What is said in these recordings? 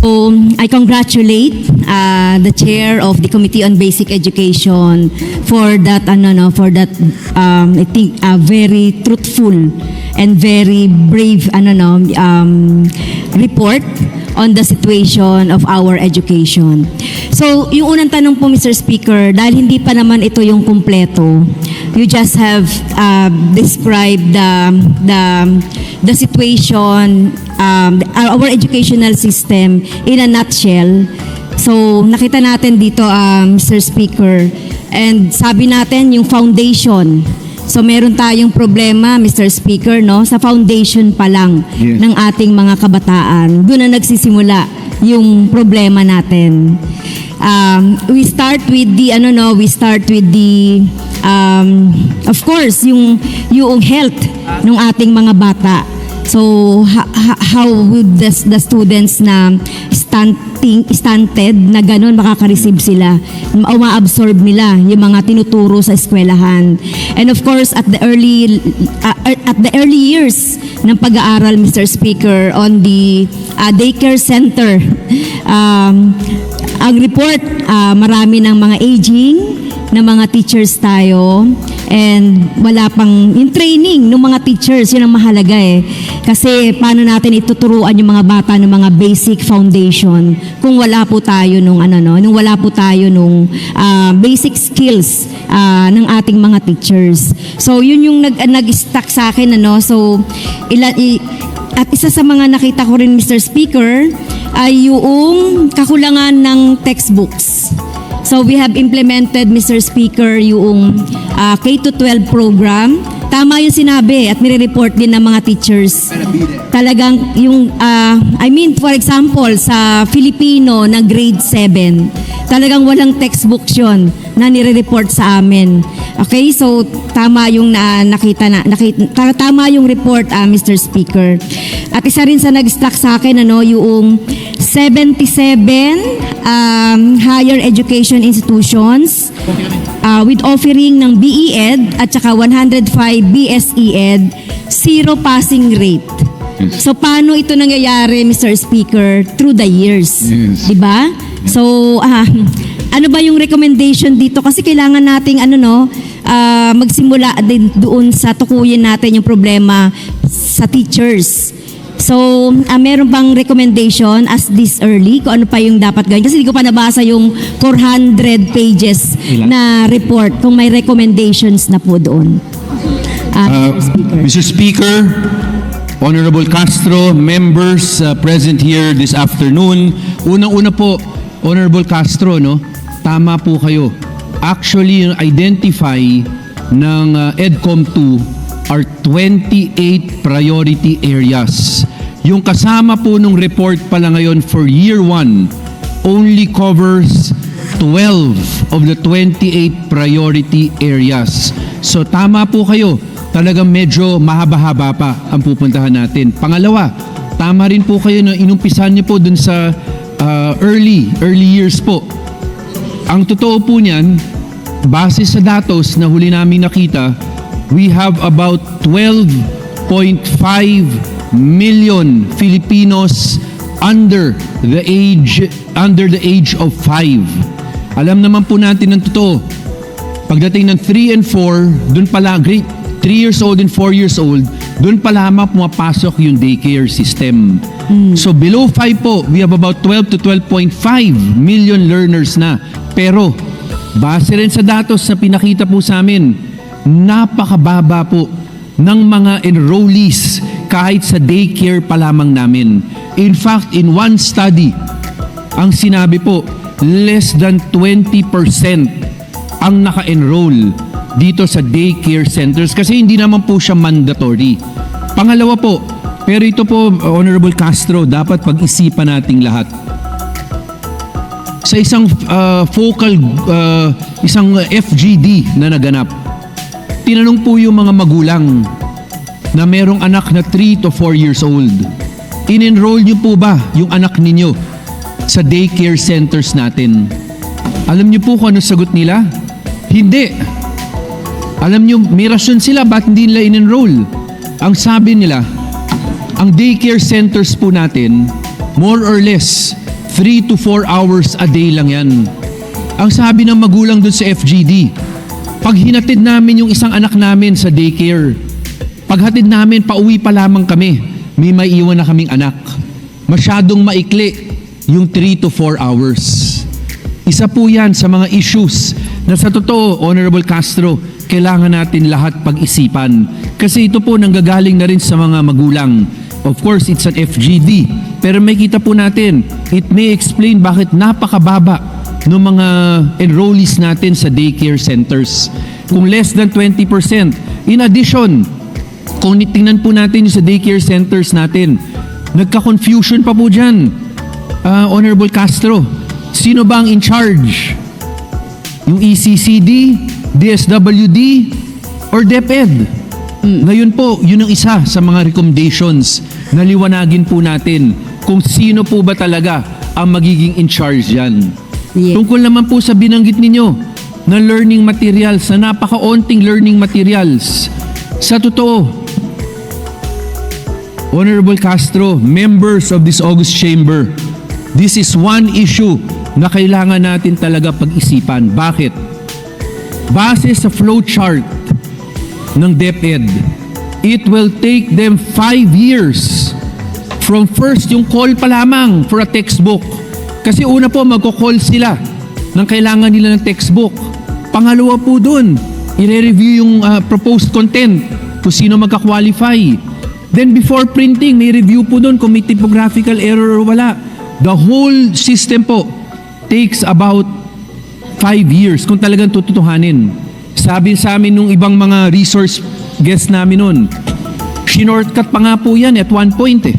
So, I congratulate the chair of the Committee on Basic Education for that I think very truthful and very brave report on the situation of our education. So, yung unang tanong po, Mr. Speaker, dahil hindi pa naman ito yung kumpleto, you just have described the situation, our educational system in a nutshell. So, nakita natin dito, Mr. Speaker, and sabi natin yung foundation. So, meron tayong problema, Mr. Speaker, no? Sa foundation pa lang ng ating mga kabataan. Doon na nagsisimula yung problema natin. We start with the of course yung health ng ating mga bata. So how would the students na stunted na ganun makaka-receive sila, ma-absorb nila yung mga tinuturo sa eskwelahan. And of course at the early years ng pag-aaral, Mr. Speaker, on the daycare center, ang report, marami ng mga aging na mga teachers tayo, and wala pang yung training ng mga teachers. Yun ang mahalaga kasi paano natin ituturuan yung mga bata ng mga basic foundation kung wala po tayo nung basic skills ng ating mga teachers. So yun yung nag-stuck sa akin, so at isa sa mga nakita ko rin, Mr. Speaker, ay yung kakulangan ng textbooks. So we have implemented, Mr. Speaker, yung K-12 program. Tama yung sinabi at nire-report din ng mga teachers. Talagang yung, for example, sa Filipino na grade 7, talagang walang textbooks yun na nire-report sa amin. Okay, so tama yung tama yung report, Mr. Speaker. At isa rin sa nag-stuck sa akin, yung 77 higher education institutions with offering ng BE-Ed at saka 105 BSE-Ed, zero passing rate. Yes. So paano ito nangyayari, Mr. Speaker, through the years? Yes. Diba? So ano ba yung recommendation dito? Kasi kailangan nating magsimula din doon sa tukuyin natin yung problema sa teachers. So, meron bang recommendation as this early kung ano pa yung dapat gawin? Kasi hindi ko pa nabasa yung 400 pages na report kung may recommendations na po doon. Mr. Speaker, Honorable Castro, members present here this afternoon. Unang-una po, Honorable Castro, tama po kayo. Actually, yung identify ng EDCOM 2 are 28 priority areas. Yung kasama po nung report pala ngayon for year 1 only covers 12 of the 28 priority areas. So tama po kayo, talagang medyo mahaba-haba pa ang pupuntahan natin. Pangalawa, tama rin po kayo na inumpisan niyo po dun sa early years po. Ang totoo po niyan, base sa datos na huli namin nakita, we have about 12.5 million Filipinos under the age of 5. Alam naman po natin ng totoo, pagdating ng 3 and 4, dun pala, grade 3 years old and 4 years old, dun pa lamang pumapasok yung daycare system. So below 5 po, we have about 12 to 12.5 million learners na. Pero, base rin sa datos na pinakita po sa amin, napakababa po ng mga enrollees kahit sa daycare pa lamang namin. In fact, in one study, ang sinabi po, less than 20% ang naka-enroll dito sa daycare centers kasi hindi naman po siya mandatory. Pangalawa po, pero ito po, Honorable Castro, dapat pag-isipan nating lahat. Sa isang isang FGD na naganap, tinanong po yung mga magulang na merong anak na 3 to 4 years old, in-enroll niyo po ba yung anak ninyo sa daycare centers natin? Alam niyo po kung ano sagot nila? Hindi. Alam nyo, may rason sila, ba't hindi nila in-enroll? Ang sabi nila, ang daycare centers po natin, more or less, 3 to 4 hours a day lang yan. Ang sabi ng magulang dun sa FGD, pag hinatid namin yung isang anak namin sa daycare, paghatid namin, pauwi pa lamang kami, may maiiwan na kaming anak. Masyadong maikli yung 3 to 4 hours. Isa po yan sa mga issues na sa totoo, Honorable Castro, kailangan natin lahat pag-isipan. Kasi ito po nanggagaling na rin sa mga magulang. Of course, it's an FGD. Pero may kita po natin, it may explain bakit napakababa ng mga enrollees natin sa daycare centers. Kung less than 20%. In addition, kung tingnan po natin yung sa daycare centers natin, nagka-confusion pa po dyan. Honorable Castro, sino ba ang in charge? Yung ECCD, DSWD, or DepEd? Ngayon po, yun ang isa sa mga recommendations na liwanagin po natin kung sino po ba talaga ang magiging in charge yan. Yeah. Tungkol naman po sa binanggit ninyo na learning materials, na napaka-onting learning materials. Sa totoo, Honorable Castro, members of this August Chamber, this is one issue na kailangan natin talaga pag-isipan. Bakit? Base sa flowchart ng DepEd, it will take them 5 years from first yung call pa lamang for a textbook. Kasi una po, magko-call sila ng kailangan nila ng textbook. Pangalawa po dun, i-review yung proposed content kung sino magka-qualify. Then before printing, may review po dun kung may typographical error o wala. The whole system po takes about 5 years kung talagang tututuhanin. Sabi sa amin nung ibang mga resource guest namin nun, shinortcut pa nga po yan at one point eh.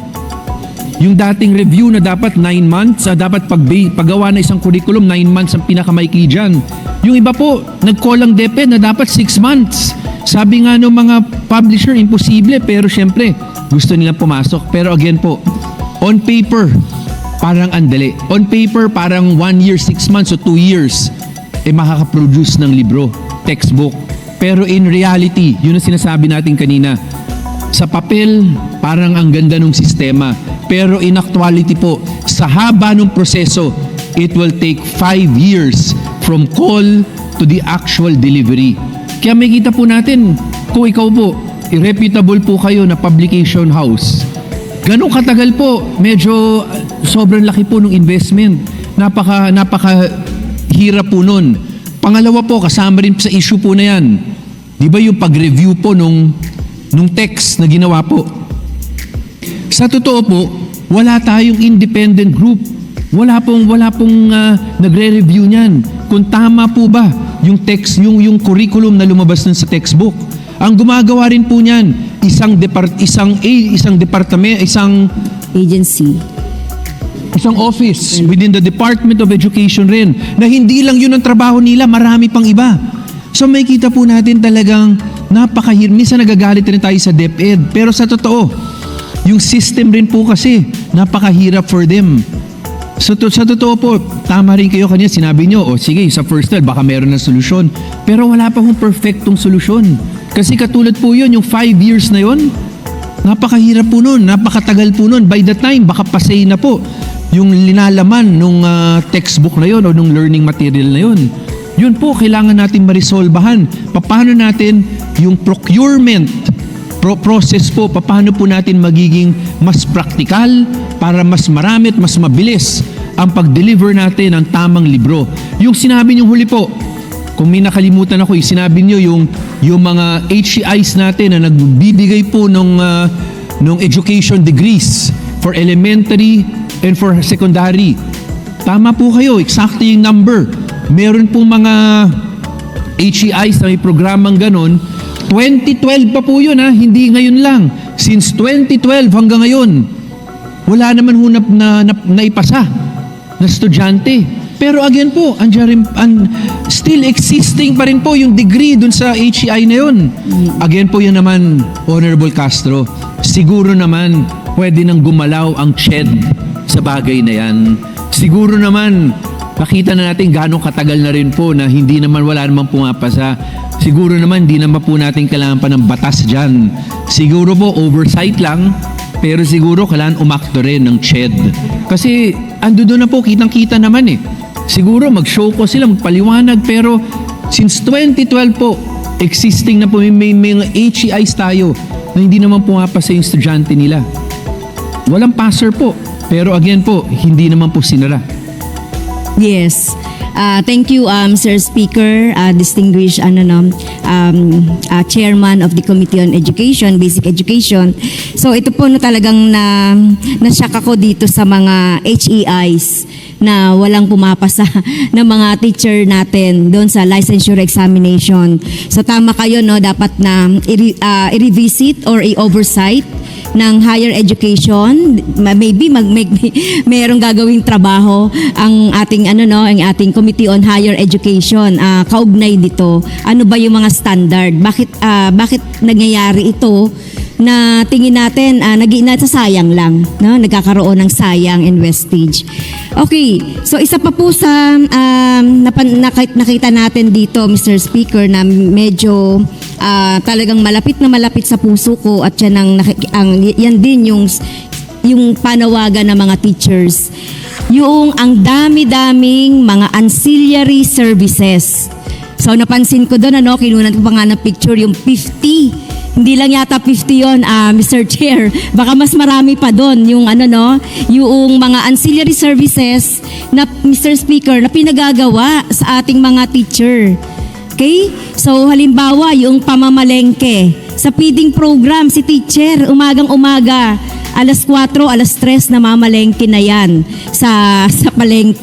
Yung dating review na dapat 9 months, dapat paggawa na isang curriculum, 9 months ang pinakamaikli dyan. Yung iba po, nag-call ang DepEd na dapat 6 months. Sabi nga ng mga publisher, imposible, pero syempre, gusto nilang pumasok. Pero again po, on paper, parang andali. On paper, parang 1 year, 6 months o 2 years, makakaproduce ng libro, textbook. Pero in reality, yun ang sinasabi natin kanina, sa papel, parang ang ganda ng sistema. Pero in actuality po, sa haba ng proseso, it will take 5 years from call to the actual delivery. Kaya may kita po natin, kung ikaw po, reputable po kayo na publication house, ganun katagal po, medyo sobrang laki po ng investment. Napaka hirap po nun. Pangalawa po, kasama rin sa issue po na yan. Di ba yung pag-review po nung text na ginawa po? Sa totoo po, wala tayong independent group. Wala pong nagre-review niyan. Kung tama po ba yung text, yung curriculum na lumabas nun sa textbook. Ang gumagawa rin po niyan, isang department, isang Agency. isang office within the Department of Education rin, na hindi lang yun ang trabaho nila, marami pang iba. So may kita po natin talagang napakahirap. Minsan nagagalit rin tayo sa DepEd, pero sa totoo, yung system rin po kasi, napakahirap for them. So sa totoo po, tama rin kayo kanina, sinabi nyo, sige, sa first time, baka meron ng solusyon. Pero wala pa hong perfectong solusyon. Kasi katulad po yun, yung 5 years na yun, napakahirap po nun, napakatagal po nun. By the time, baka pasay na po yung linalaman nung textbook na yun o nung learning material na yun. Yun po, kailangan natin marisolbahan. Paano natin yung procurement process po, paano po natin magiging mas practical para mas marami at mas mabilis ang pag-deliver natin ng tamang libro. Yung sinabi niyo huli po, kung may nakalimutan ako, sinabi niyo yung mga HEIs natin na nagbibigay po nung education degrees for elementary and for secondary. Tama po kayo, exactly yung number. Meron pong mga HEIs na may programang ganon. 2012 pa po yun hindi ngayon lang. Since 2012 hanggang ngayon, wala naman hunap na naipasa na estudyante. Pero again po, still existing pa rin po yung degree dun sa HEI na yun. Again po yun naman, Honorable Castro, siguro naman pwede nang gumalaw ang CHED sa bagay na yan. Siguro naman nakita na natin gano'ng katagal na rin po na hindi naman, wala namang pumapasa. Siguro naman, hindi naman po natin kailangan pa ng batas dyan. Siguro po, oversight lang, pero siguro kailangan umakto rin ng CHED. Kasi, ando doon na po, kitang-kita naman eh. Siguro, mag-show ko sila, magpaliwanag, pero since 2012 po, existing na po, may mga HEIs tayo na hindi naman pumapasa yung estudyante nila. Walang passer po. Pero again po, hindi naman po sinara. Yes. Thank you, Sir Speaker, distinguished Chairman of the Committee on Education, Basic Education. So ito po no, talagang nashock ako dito sa mga HEIs na walang pumapasa ng mga teacher natin doon sa licensure examination. So tama kayo, no, dapat na i-revisit or i-oversight ng higher education. Maybe mayroong gagawing trabaho ang ating ang ating Committee on Higher Education kaugnay dito. Ano ba yung mga standard? Bakit nangyayari ito na tingin natin nasasayang lang, no? Nagkakaroon ng sayang and wastage. Okay, so isa pa po sa nakita natin dito, Mr. Speaker, na medyo talagang malapit na malapit sa puso ko at yan din yung panawagan ng mga teachers. Yung ang dami-daming mga ancillary services. So napansin ko doon, kinunan ko pa nga ng picture, yung 50. Hindi lang yata 50 yon, Mr. Chair. Baka mas marami pa doon yung yung mga ancillary services na, Mr. Speaker, na pinagagawa sa ating mga teacher. Okay? So halimbawa, yung pamamalengke sa feeding program, si teacher umagang-umaga, alas 4, alas 3 namamalengke na yan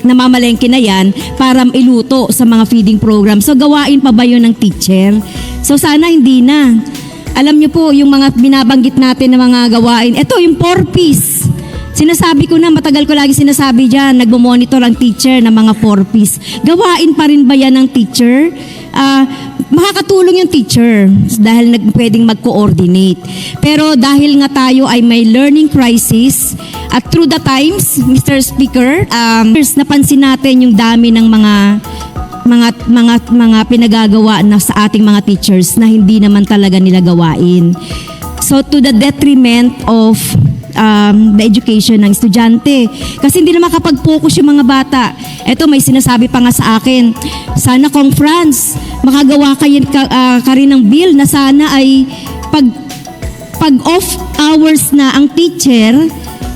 namamalengke na yan para iluto sa mga feeding program. So gawain pa ba yun ng teacher? So sana hindi na. Alam niyo po, yung mga binabanggit natin na mga gawain, ito yung 4Ps. Sinasabi ko na, matagal ko lagi sinasabi dyan, nagmo-monitor ang teacher ng mga 4Ps. Gawain pa rin ba yan ng teacher? Makakatulong yung teacher dahil pwedeng mag-coordinate. Pero dahil nga tayo ay may learning crisis, at through the times, Mr. Speaker, napansin natin yung dami ng mga pinagagawa na sa ating mga teachers na hindi naman talaga nila gawain. So to the detriment of the education ng estudyante. Kasi hindi na makapag-focus yung mga bata. Eto, may sinasabi pa nga sa akin, sana Kong Franz, makagawa ka rin ng bill na sana ay pag off hours na ang teacher,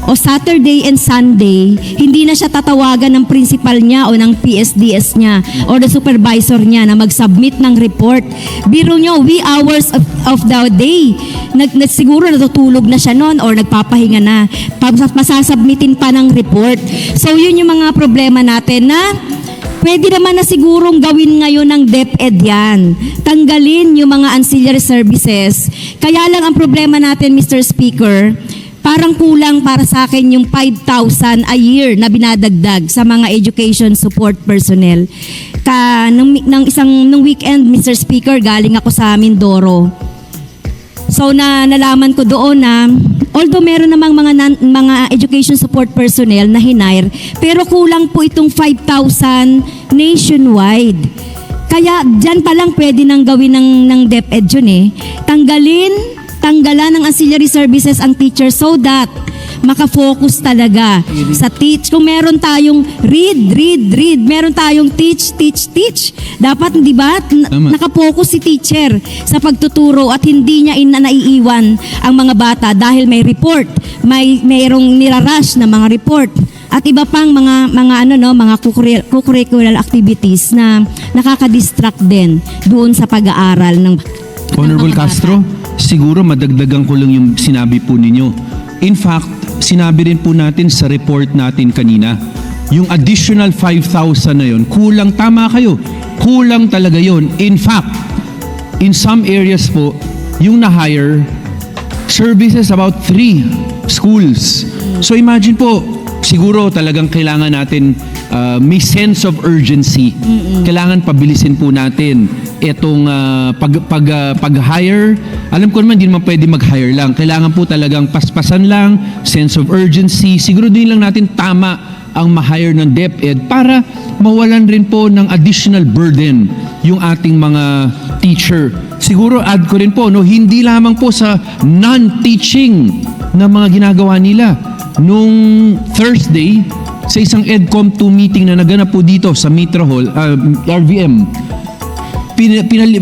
o Saturday and Sunday, hindi na siya tatawagan ng principal niya o ng PSDS niya o the supervisor niya na mag-submit ng report. Biro nyo, wee hours of the day. Siguro natutulog na siya noon or nagpapahinga na. Masasubmitin pa ng report. So yun yung mga problema natin na pwede naman na sigurong gawin ngayon ng DepEd yan. Tanggalin yung mga ancillary services. Kaya lang ang problema natin, Mr. Speaker, parang kulang para sa akin yung 5,000 a year na binadagdag sa mga education support personnel. Nung weekend, Mr. Speaker, galing ako sa Mindoro. So nalaman ko doon na although meron namang mga education support personnel na hinire, pero kulang po itong 5,000 nationwide. Kaya dyan pa lang pwede nang gawin ng DepEd yun eh. Tanggalan ng ancillary services ang teacher so that makafocus talaga sa teach. Kung meron tayong read, meron tayong teach. Dapat, di ba, nakafocus si teacher sa pagtuturo at hindi niya naiiwan ang mga bata dahil may report, mayroong nirarush na mga report at iba pang mga co-curricular activities na nakaka-distract din doon sa pag-aaral ng Honorable Castro, siguro madagdagan ko lang yung sinabi po ninyo. In fact, sinabi rin po natin sa report natin kanina, yung additional 5,000 na yun, kulang, tama kayo, kulang talaga yun. In fact, in some areas po, yung na-hire, services about 3 schools. So imagine po, siguro talagang kailangan natin may sense of urgency. Kailangan pabilisin po natin itong pag-hire. Alam ko naman, hindi naman pwede mag-hire lang. Kailangan po talagang paspasan lang, sense of urgency. Siguro din lang natin tama ang ma-hire ng DepEd para mawalan rin po ng additional burden yung ating mga teacher. Siguro add ko rin po, no, hindi lamang po sa non-teaching na mga ginagawa nila. Nung Thursday, sa isang EDCOM 2 meeting na naganap po dito sa Mitra Hall, RVM,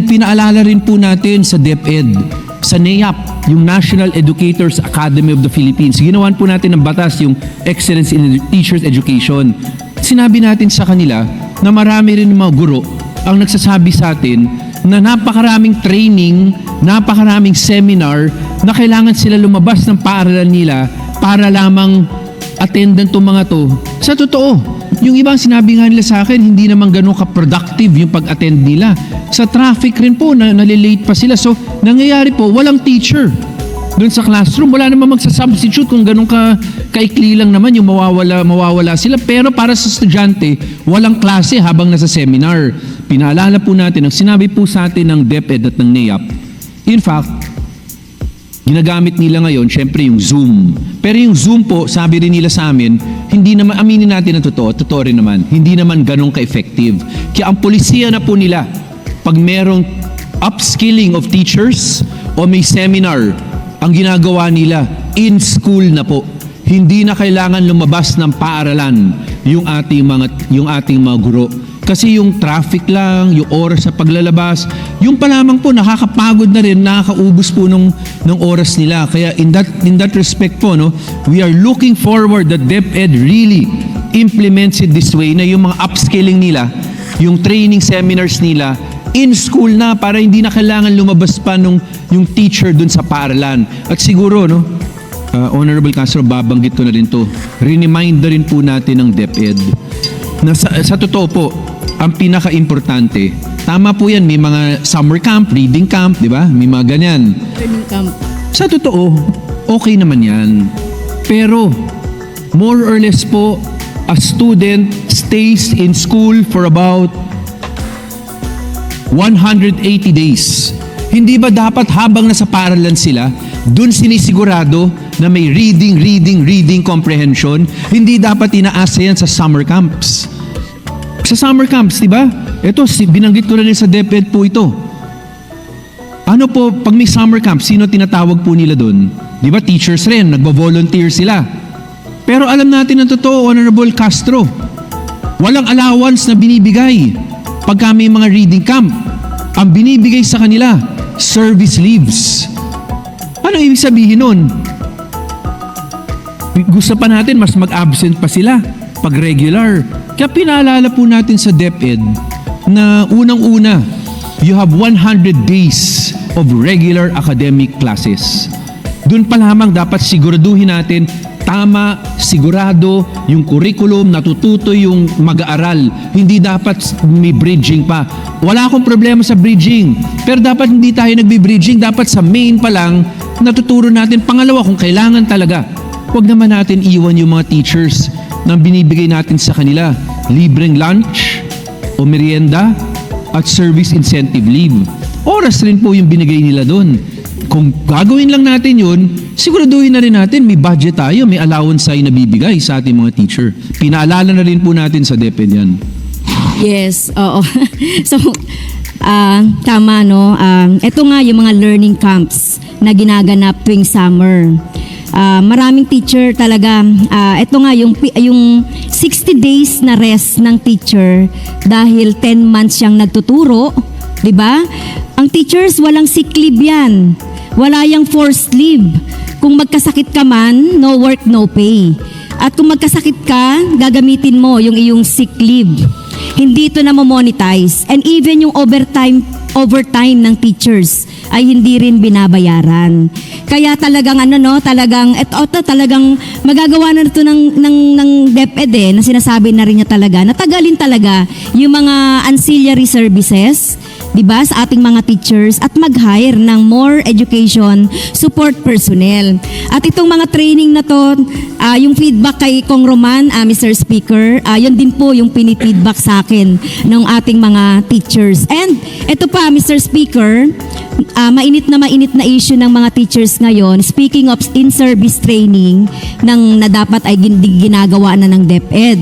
pinaalala rin po natin sa DepEd, sa NEAP, yung National Educators Academy of the Philippines. Ginawan po natin ng batas yung Excellence in Teachers Education. Sinabi natin sa kanila na marami rin mga guro ang nagsasabi sa atin na napakaraming training, napakaraming seminar na kailangan sila lumabas ng paaralan nila para lamang attendant to mga to. Sa totoo, yung ibang sinabi nga nila sa akin, hindi naman ganun ka-productive yung pag-attend nila. Sa traffic rin po, nalilate pa sila. So, nangyayari po, walang teacher doon sa classroom. Wala naman magsasubstitute kung ganun kaikli lang naman yung mawawala sila. Pero para sa estudyante, walang klase habang nasa seminar. Pinaalala po natin, ang sinabi po sa atin ng DepEd at ng NEAP, in fact, ginagamit nila ngayon, syempre yung Zoom. Pero yung Zoom po, sabi rin nila sa amin, hindi naman, aminin natin na totoo rin naman, hindi naman ganun ka-effective. Kaya ang polisiya na po nila, pag merong upskilling of teachers o may seminar, ang ginagawa nila, in school na po. Hindi na kailangan lumabas ng paaralan yung ating mga guro. Kasi yung traffic lang, yung oras sa paglalabas, yung pa lamang po nakakapagod na rin, nakakaubos po ng oras nila. Kaya in that respect po, no, we are looking forward that DepEd really implements it this way, na yung mga upskilling nila, yung training seminars nila, in school na, para hindi na kailangan lumabas pa yung teacher dun sa paaralan. At siguro, no, Honorable Castro, babanggit ko na rin to. Reminder rin po natin ng DepEd na sa totoo po, ang pinaka-importante, tama po yan, may mga summer camp, reading camp, di ba? May mga ganyan. Learning camp. Sa totoo, okay naman yan. Pero, more or less po, a student stays in school for about 180 days. Hindi ba dapat habang nasa paaralan sila, dun sinisigurado na may reading comprehension? Hindi dapat inaasa yan sa summer camps. Sa summer camps, di ba? Ito, binanggit ko na rin sa DepEd po ito. Ano po, pag may summer camp, sino tinatawag po nila doon? Di ba, teachers rin, nagbo-volunteer sila. Pero alam natin ang totoo, Honorable Castro, walang allowance na binibigay pagka may mga reading camp. Ang binibigay sa kanila, service leaves. Ano ibig sabihin nun? Gusto pa natin, mas mag-absent pa sila pag regular. Kaya pinaalala po natin sa DepEd na unang-una, you have 100 days of regular academic classes. Doon pa lamang dapat siguraduhin natin, tama, sigurado, yung curriculum, natututo yung mag-aaral. Hindi dapat may bridging pa. Wala akong problema sa bridging. Pero dapat hindi tayo nagbi-bridging. Dapat sa main pa lang, natuturo natin. Pangalawa, kung kailangan talaga, huwag naman natin iwan yung mga teachers na binibigay natin sa kanila. Libreng lunch o merienda at service incentive leave. Oras rin po yung binigay nila doon. Kung gagawin lang natin yun, siguraduhin na rin natin may budget tayo, may allowance tayo na bibigay sa ating mga teacher. Pinaalala na rin po natin sa DepEd yan. Yes, oo. So, tama, no? Ito nga yung mga learning camps na ginaganap tuwing summer. Maraming teacher talaga. Ito nga yung 60 days na rest ng teacher dahil 10 months siyang nagtuturo, 'di ba? Ang teachers walang sick leave 'yan. Wala yang forced leave. Kung magkasakit ka man, no work, no pay. At kung magkasakit ka, gagamitin mo yung iyong sick leave. Hindi ito na mo-monetize. And even yung overtime ng teachers ay hindi rin binabayaran. Kaya talagang talagang magagawa na ito ng DepEd na sinasabi na rin niya talaga, natagalin talaga yung mga ancillary services, 'di ba, sa ating mga teachers at mag-hire ng more education support personnel. At itong mga training na to, yung feedback kay Kong Roman, Mr. Speaker, yun din po yung pinifeedback sa akin ng ating mga teachers. And ito pa, Mr. Speaker, mainit na issue ng mga teachers ngayon, speaking of in-service training na dapat ay ginagawa na ng DepEd.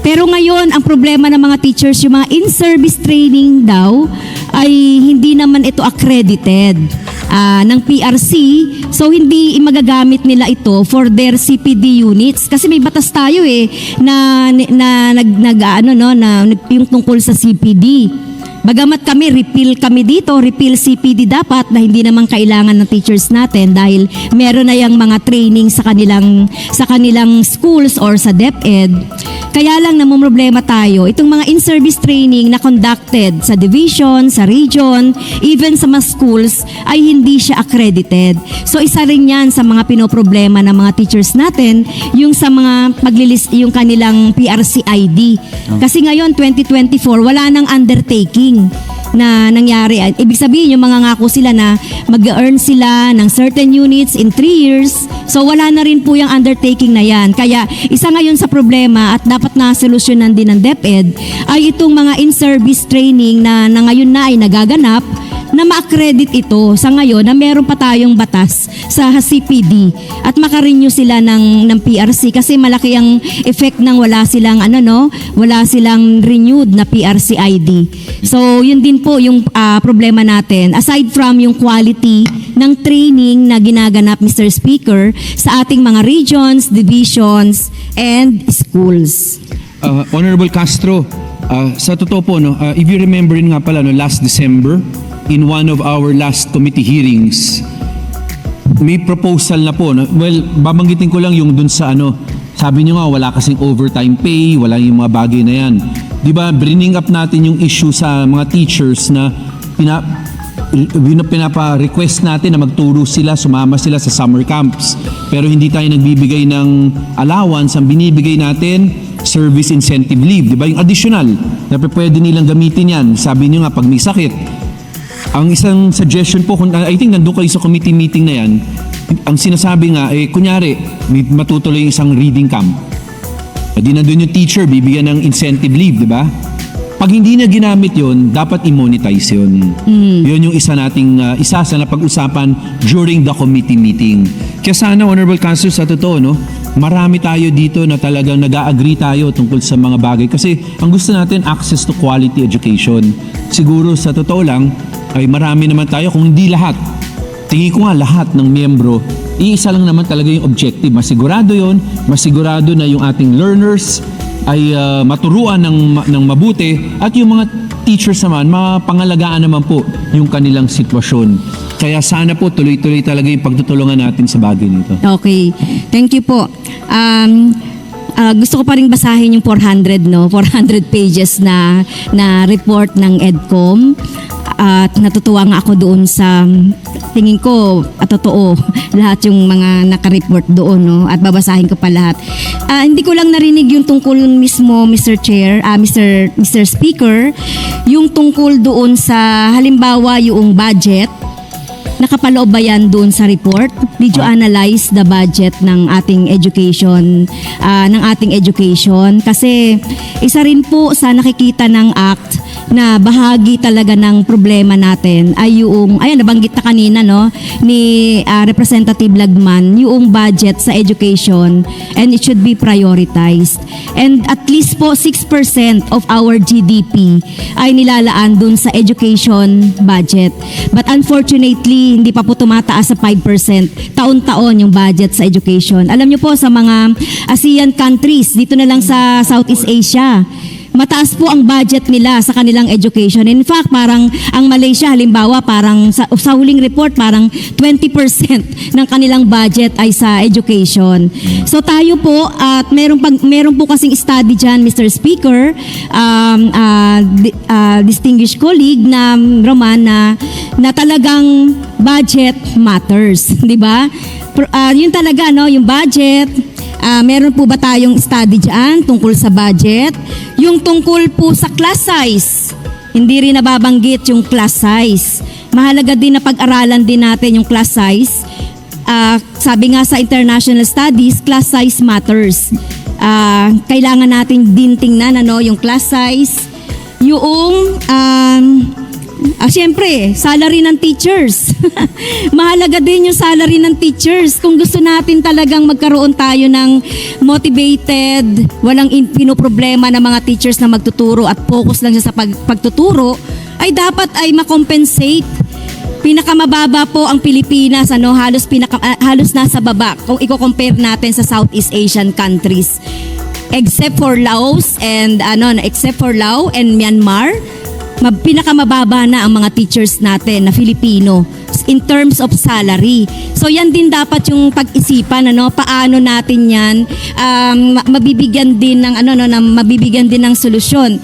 Pero ngayon, ang problema ng mga teachers, yung mga in-service training daw, ay hindi naman ito accredited ng PRC. So, hindi magagamit nila ito for their CPD units. Kasi may batas tayo yung tungkol sa CPD. Bagamat repeal kami dito, repeal CPD dapat na hindi naman kailangan ng teachers natin dahil meron na yung mga training sa kanilang schools or sa DepEd. Kaya lang namumroblema tayo, itong mga in-service training na conducted sa division, sa region, even sa mga schools ay hindi siya accredited. So isa rin yan sa mga pinoproblema ng mga teachers natin, yung sa mga yung kanilang PRC ID. Kasi ngayon 2024 wala nang undertaking na nangyari. Ibig sabihin, yung mga ngako sila na mag-earn sila ng certain units in 3 years. So wala na rin po yung undertaking na yan. Kaya isa ngayon sa problema at dapat na solusyonan din ng DepEd ay itong mga in-service training na ngayon na ay nagaganap na ma-accredit ito sa ngayon na meron pa tayong batas sa CPD at makarenew sila ng PRC kasi malaki ang effect ng wala silang renewed na PRC ID. So yun din po yung problema natin aside from yung quality ng training na ginaganap, Mr. Speaker, sa ating mga regions, divisions and schools. Honorable Castro, sa totoo po, if you remember nga pala, last December, in one of our last committee hearings, may proposal na po. Well, babanggitin ko lang yung dun sa sabi nyo nga, wala kasing overtime pay, wala yung mga bagay na yan. Di ba, bringing up natin yung issue sa mga teachers na pinapa-request natin na magturo sila, sumama sila sa summer camps. Pero hindi tayo nagbibigay ng allowance, ang binibigay natin, service incentive leave. Di ba, yung additional, na pwede nilang gamitin yan. Sabi nyo nga, pag may sakit, ang isang suggestion po, I think nandun kayo sa committee meeting na yan, ang sinasabi nga, kunyari, may matutuloy yung isang reading camp. Di nandun yung teacher, bibigyan ng incentive leave, di ba? Pag hindi na ginamit yon, dapat i-monetize yun. Yun yung isa sa napag-usapan during the committee meeting. Kaya sana, Honorable Councilor, sa totoo, marami tayo dito na talagang nag-agree tayo tungkol sa mga bagay. Kasi ang gusto natin, access to quality education. Siguro sa totoo lang, ay marami naman tayo, kung hindi lahat. Tingin ko nga lahat ng miyembro, iisa lang naman talaga yung objective. Masigurado yon, masigurado na yung ating learners ay maturuan ng mabuti at yung mga teachers naman, mapangalagaan naman po yung kanilang sitwasyon. Kaya sana po tuloy-tuloy talaga yung pagtutulungan natin sa bagay nito. Okay. Thank you po. Gusto ko pa rin basahin yung 400 pages na report ng EDCOM. At natutuwa nga ako doon sa tingin ko totoo lahat yung mga naka-report doon, at babasahin ko pa lahat. Hindi ko lang narinig yung tungkol mismo, Mr. Chair, Mr. Speaker, yung tungkol doon sa halimbawa yung budget. Nakapaloob ba yan doon sa report? Did you analyze the budget ng ating education? Kasi isa rin po sa nakikita ng ACT na bahagi talaga ng problema natin ay yung, nabanggit na kanina ni Representative Lagman, yung budget sa education, and it should be prioritized. And at least po 6% of our GDP ay nilalaan dun sa education budget. But unfortunately, hindi pa po tumataas sa 5%. Taon-taon yung budget sa education. Alam niyo po sa mga ASEAN countries, dito na lang sa Southeast Asia, mataas po ang budget nila sa kanilang education. In fact, parang ang Malaysia, halimbawa, parang sa huling report, parang 20% ng kanilang budget ay sa education. So tayo po, at meron po kasing study dyan, Mr. Speaker, distinguished colleague na Roman, na talagang budget matters, di ba? Yun talaga, yung budget. Meron po ba tayong study dyan tungkol sa budget? Yung tungkol po sa class size, hindi rin nababanggit yung class size. Mahalaga din na pag-aralan din natin yung class size. Sabi nga sa international studies, class size matters. Kailangan natin din tingnan yung class size. Yung, Siyempre, salary ng teachers. Mahalaga din yung salary ng teachers. Kung gusto natin talagang magkaroon tayo ng motivated, walang pinoproblema ng mga teachers na magtuturo at focus lang siya sa pagtuturo, ay dapat ay makompensate. Pinakamababa po ang Pilipinas, halos nasa baba kung i-compare natin sa Southeast Asian countries. Except for Laos and Myanmar, pinakamababa na ang mga teachers natin na Filipino in terms of salary. So yan din dapat yung pag-isipan, paano natin yan mabibigyan din ng solusyon.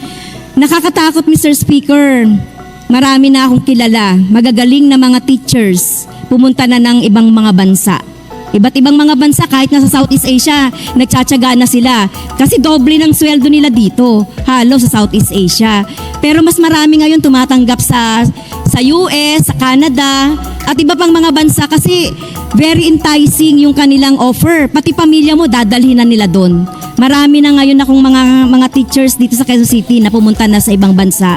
Nakakatakot, Mr. Speaker. Marami na akong kilala, magagaling na mga teachers, pumunta na ng ibang mga bansa. Iba't ibang mga bansa, kahit nga sa Southeast Asia, nagtsatsaga na sila. Kasi doble ng sweldo nila dito, halos sa Southeast Asia. Pero mas marami ngayon tumatanggap sa US, sa Canada, at iba pang mga bansa kasi very enticing yung kanilang offer. Pati pamilya mo, dadalhin na nila doon. Marami na ngayon akong mga teachers dito sa Quezon City na pumunta na sa ibang bansa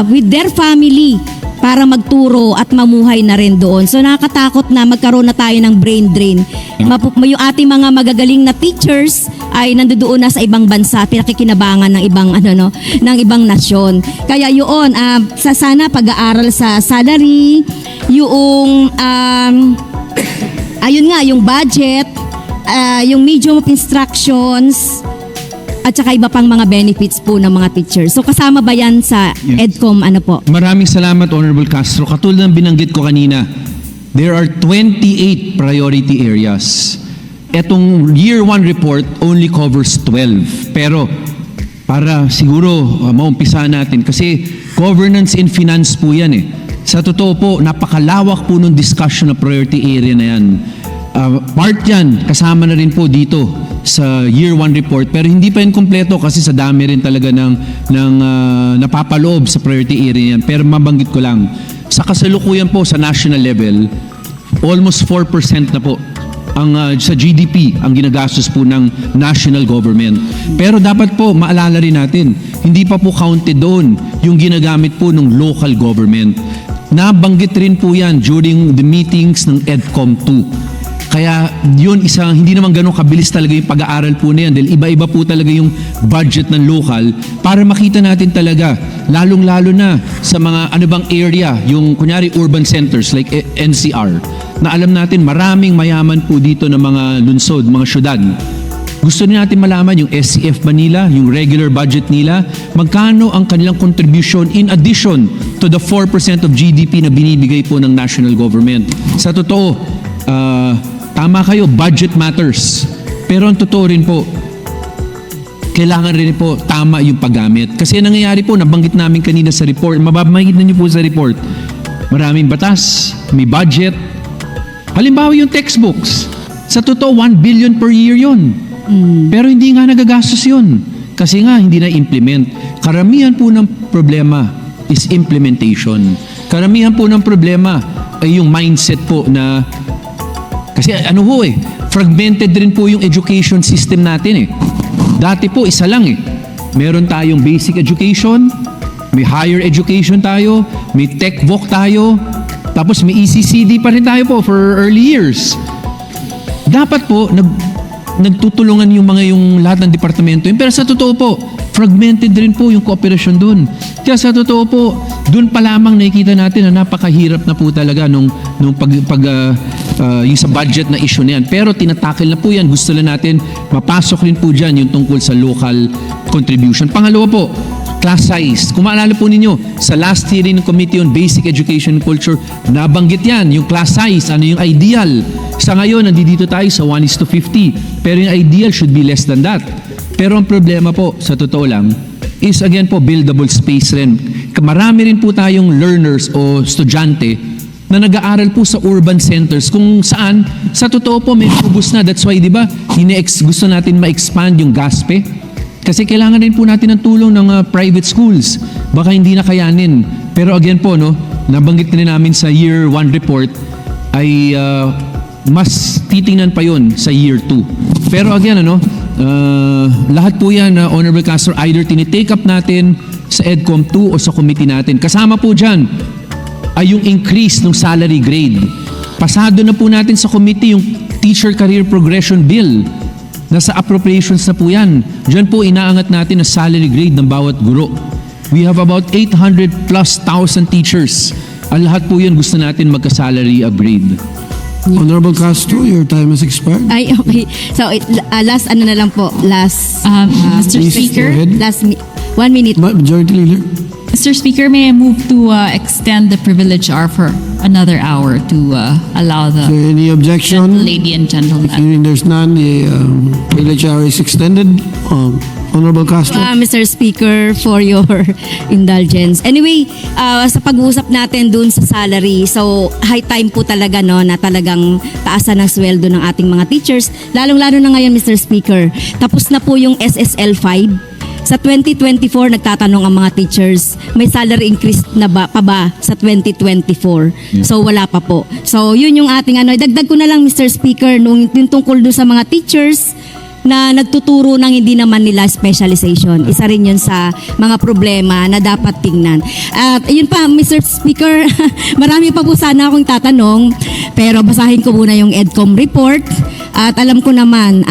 with their family para magturo at mamuhay na rin doon. So nakakatakot na magkaroon na tayo ng brain drain. Yung ating mga magagaling na teachers ay nandoon na sa ibang bansa, pinakikinabangan ng ibang nasyon. Kaya yun, sana pag-aaral sa salary, yung ayun nga, yung budget, yung medium of instructions, at saka iba pang mga benefits po ng mga teachers. So kasama ba yan sa EDCOM po? Maraming salamat, Honorable Castro. Katulad ng binanggit ko kanina, there are 28 priority areas. Etong Year 1 report only covers 12. Pero para siguro maumpisa natin, kasi governance and finance po yan eh. Sa totoo po, napakalawak po ng discussion na priority area na yan. Part yan, kasama na rin po dito sa Year 1 report, pero hindi pa yan kompleto kasi sa dami rin talaga ng napapaloob sa priority area yan. Pero mabanggit ko lang, sa kasalukuyan po sa national level, almost 4% na po ang sa GDP ang ginagastos po ng national government. Pero dapat po maalala rin natin, hindi pa po counted doon yung ginagamit po ng local government. Nabanggit rin po yan during the meetings ng EDCOM 2. Kaya yun, hindi naman ganun kabilis talaga yung pag-aaral po na yan dahil iba-iba po talaga yung budget ng local para makita natin talaga, lalong-lalo na sa mga area, yung kunyari urban centers like NCR, na alam natin maraming mayaman po dito ng mga lungsod, mga syudad. Gusto natin malaman yung SCF ba nila, yung regular budget nila, magkano ang kanilang contribution in addition to the 4% of GDP na binibigay po ng national government. Sa totoo, tama kayo, budget matters. Pero ang totoo rin po, kailangan rin po tama yung paggamit. Kasi nangyayari po, nabanggit namin kanina sa report, mababangit na niyo po sa report, maraming batas, may budget. Halimbawa yung textbooks, sa totoo 1 billion per year yun. Pero hindi nga nagagastos yun. Kasi nga hindi na-implement. Karamihan po ng problema is implementation. Karamihan po ng problema ay yung mindset po na kasi fragmented rin po yung education system natin eh. Dati po, isa lang eh. Meron tayong basic education, may higher education tayo, may tech voc tayo, tapos may ECCD pa rin tayo po for early years. Dapat po, nagtutulungan yung lahat ng departamento. Pero sa totoo po, fragmented rin po yung cooperation dun. Kaya sa totoo po, dun pa lamang nakikita natin na napakahirap na po talaga nung yung sa budget na issue na yan. Pero tinatakil na po yan. Gusto lang natin mapasok rin po dyan yung tungkol sa local contribution. Pangalawa po, class size. Kung maalala po ninyo, sa last hearing ng Committee on Basic Education and Culture, nabanggit yan, yung class size, ano yung ideal. Sa ngayon, nandito tayo sa 1:50. Pero yung ideal should be less than that. Pero ang problema po, sa totoo lang, is again po, buildable space rin. Marami rin po tayong learners o estudyante na nag-aaral po sa urban centers kung saan, sa totoo po, may ubus na. That's why, di ba, gusto natin ma-expand yung GASPE. Kasi kailangan rin po natin ng tulong ng private schools. Baka hindi na kayanin. Pero again po, nabanggit rin namin sa Year 1 report, ay mas titingnan pa yon sa Year 2. Pero again, lahat po yan, Honorable Castro, either tinitake up natin sa EDCOM 2 o sa committee natin. Kasama po dyan, ay yung increase ng salary grade. Pasado na po natin sa committee yung Teacher Career Progression Bill. Nasa appropriations na po yan. Diyan po inaangat natin ang salary grade ng bawat guro. We have about 800 plus thousand teachers. Ang lahat po yun gusto natin magka-salary upgrade. Honorable Castro, your time has expired. Ay, okay. So, last ano na lang po. Last, Mr. Please, Speaker, go ahead. 1 minute. Majority Leader. Mr. Speaker, may I move to extend the privilege hour for another hour to allow So the any objection? lady and gentleman. Hearing there's none, the privilege hour is extended. Honorable Castro. Mr. Speaker, for your indulgence. Anyway, sa pag-uusap natin dun sa salary, so high time po talaga no, na talagang taasan ng sweldo ng ating mga teachers. Lalong-lalo na ngayon, Mr. Speaker. Tapos na po yung SSL 5. Sa 2024, nagtatanong ang mga teachers, may salary increase na pa ba sa 2024? So wala pa po. So yun yung ating ano. Dagdag ko na lang, Mr. Speaker, nung yung tungkol doon sa mga teachers na nagtuturo ng hindi naman nila specialization. Isa rin yun sa mga problema na dapat tingnan. At yun pa, Mr. Speaker, marami pa po sana akong tatanong, pero basahin ko muna yung EDCOM report. At alam ko naman,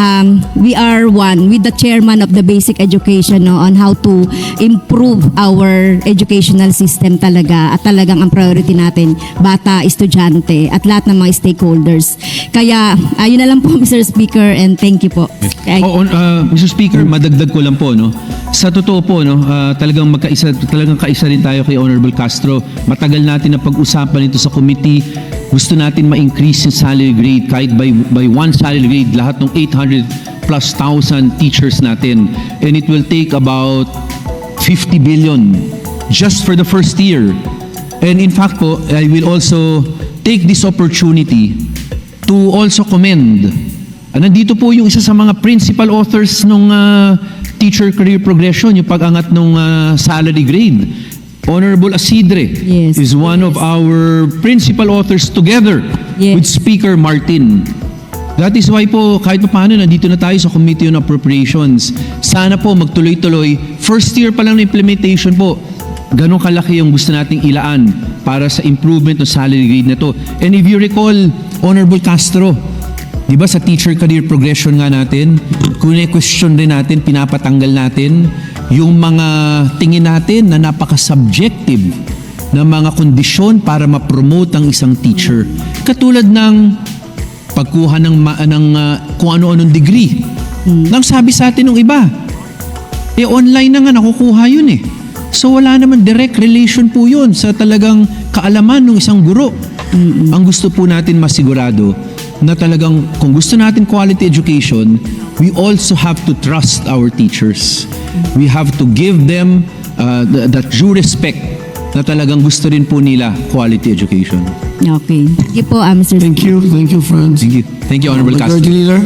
we are one with the chairman of the basic education no, on how to improve our educational system talaga. At talagang ang priority natin, bata, estudyante, at lahat ng mga stakeholders. Kaya, ayun na lang po, Mr. Speaker, and thank you po. Mr. Speaker, madagdag ko lang po, no? Sa totoo po, no, talagang kaisa rin tayo kay Honorable Castro. Matagal natin na pag-usapan ito sa committee. Gusto natin ma-increase yung salary grade kahit by one salary grade, lahat ng 800 plus thousand teachers natin. And it will take about 50 billion just for the first year. And in fact po, I will also take this opportunity to also commend. Nandito po yung isa sa mga principal authors ng Teacher Career Progression, yung pag-angat ng salary grade. Honorable Asidre Yes. is one of our principal authors together Yes. with Speaker Martin. That is why po, kahit pa paano, nandito na tayo sa Committee on Appropriations. Sana po magtuloy-tuloy. First year pa lang na implementation po, ganun kalaki yung gusto nating ilaan para sa improvement ng salary grade na to. And if you recall, Honorable Castro, di ba sa teacher career progression nga natin, kung question rin natin, pinapatanggal natin yung mga tingin natin na napaka-subjective na mga kondisyon para ma-promote ang isang teacher. Katulad ng pagkuha ng kung ano-anong degree. Nang sabi sa atin ng iba, online na nga nakukuha yun eh. So wala naman direct relation po yun sa talagang kaalaman ng isang guro. Ang gusto po natin masigurado na talagang kung gusto natin quality education, we also have to trust our teachers. We have to give them that due respect na talagang gusto rin po nila quality education. Okay. Thank you po, Mr. Speaker. Thank you, Franz. Thank you. Thank you, Honorable Castro. Majority Leader.